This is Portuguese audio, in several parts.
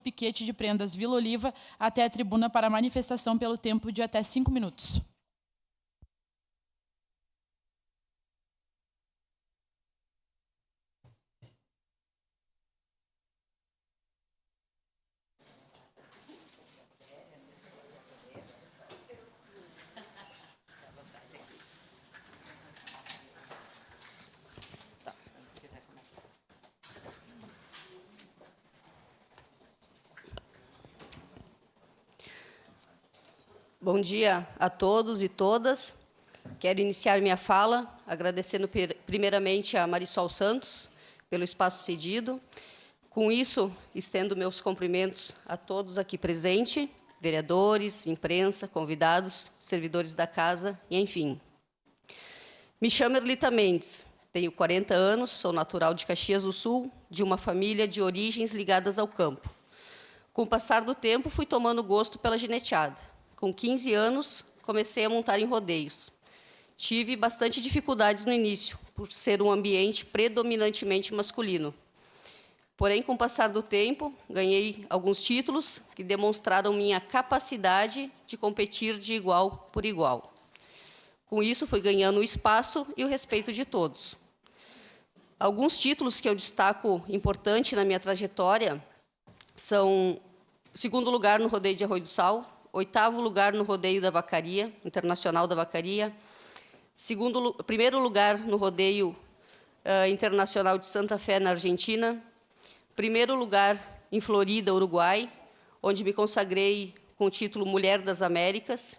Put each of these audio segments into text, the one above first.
piquete de prendas Vila Oliva até a tribuna para manifestação pelo tempo de até 5 minutos. Bom dia a todos e todas. Quero iniciar minha fala agradecendo primeiramente a Marisol Santos pelo espaço cedido. Com isso, estendo meus cumprimentos a todos aqui presentes, vereadores, imprensa, convidados, servidores da casa, e enfim. Me chamo Erlita Mendes, tenho 40 anos, sou natural de Caxias do Sul, de uma família de origens ligadas ao campo. Com o passar do tempo, fui tomando gosto pela gineteada. Com 15 anos, comecei a montar em rodeios. Tive bastante dificuldades no início, por ser um ambiente predominantemente masculino. Porém, com o passar do tempo, ganhei alguns títulos que demonstraram minha capacidade de competir de igual por igual. Com isso, fui ganhando o espaço e o respeito de todos. Alguns títulos que eu destaco importante na minha trajetória são 2º lugar no rodeio de Arroio do Sal, 8º lugar no rodeio da Vacaria, Internacional da Vacaria, 1º lugar no rodeio internacional de Santa Fé, na Argentina, 1º lugar em Florida, Uruguai, onde me consagrei com o título Mulher das Américas,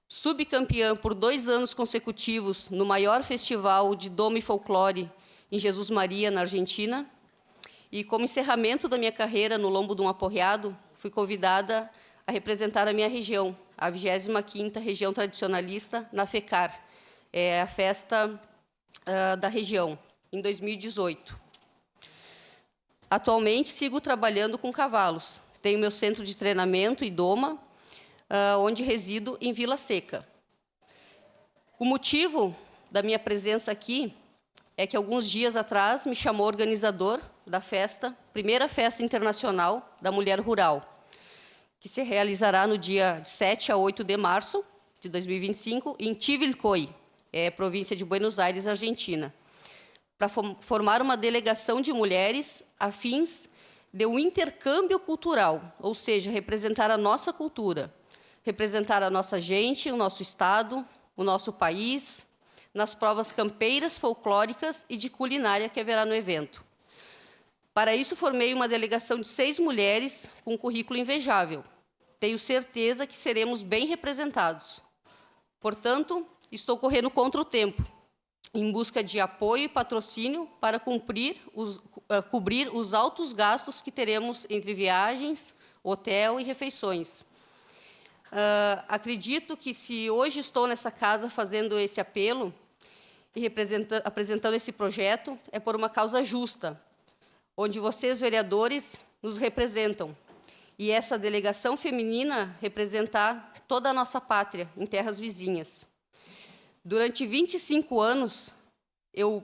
subcampeã por 2 anos consecutivos no maior festival de Doma e Folclore em Jesus Maria, na Argentina, e como encerramento da minha carreira no lombo de um aporreado, fui convidada a representar a minha região, a 25ª Região Tradicionalista, na FECAR, a festa da região, em 2018. Atualmente, sigo trabalhando com cavalos. Tenho meu centro de treinamento e doma, onde resido em Vila Seca. O motivo da minha presença aqui é que, alguns dias atrás, me chamou o organizador da festa, primeira festa internacional da mulher rural, que se realizará no dia de 7 a 8 de março de 2025, em Chivilcoy, província de Buenos Aires, Argentina, para formar uma delegação de mulheres a fins de um intercâmbio cultural, ou seja, representar a nossa cultura, representar a nossa gente, o nosso estado, o nosso país, nas provas campeiras, folclóricas e de culinária que haverá no evento. Para isso, formei uma delegação de 6 mulheres com um currículo invejável. Tenho certeza que seremos bem representados. Portanto, estou correndo contra o tempo, em busca de apoio e patrocínio para cobrir os altos gastos que teremos entre viagens, hotel e refeições. Acredito que, se hoje estou nessa casa fazendo esse apelo e apresentando esse projeto, é por uma causa justa, onde vocês, vereadores, nos representam, e essa delegação feminina representar toda a nossa pátria, em terras vizinhas. Durante 25 anos, eu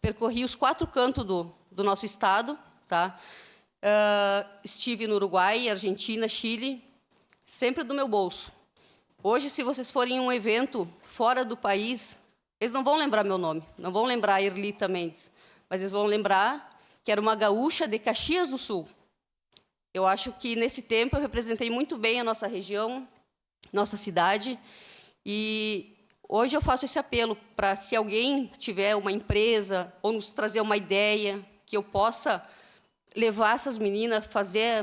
percorri os 4 cantos do nosso estado, tá? Estive no Uruguai, Argentina, Chile, sempre do meu bolso. Hoje, se vocês forem em um evento fora do país, eles não vão lembrar meu nome, não vão lembrar Erlita Mendes, mas eles vão lembrar que era uma gaúcha de Caxias do Sul. Eu acho que, nesse tempo, eu representei muito bem a nossa região, nossa cidade, e hoje eu faço esse apelo para, se alguém tiver uma empresa ou nos trazer uma ideia, que eu possa levar essas meninas,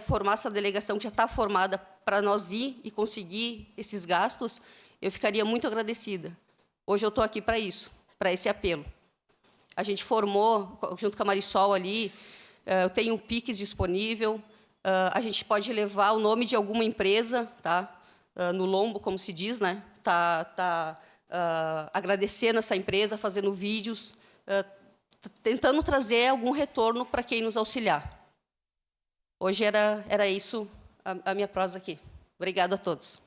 formar essa delegação que já está formada, para nós ir e conseguir esses gastos, eu ficaria muito agradecida. Hoje eu estou aqui para isso, para esse apelo. A gente formou, junto com a Marisol ali, eu tenho um Pix disponível, a gente pode levar o nome de alguma empresa, tá? No lombo, como se diz, né? Agradecendo essa empresa, fazendo vídeos, tentando trazer algum retorno para quem nos auxiliar. Hoje era isso a minha prosa aqui. Obrigada a todos.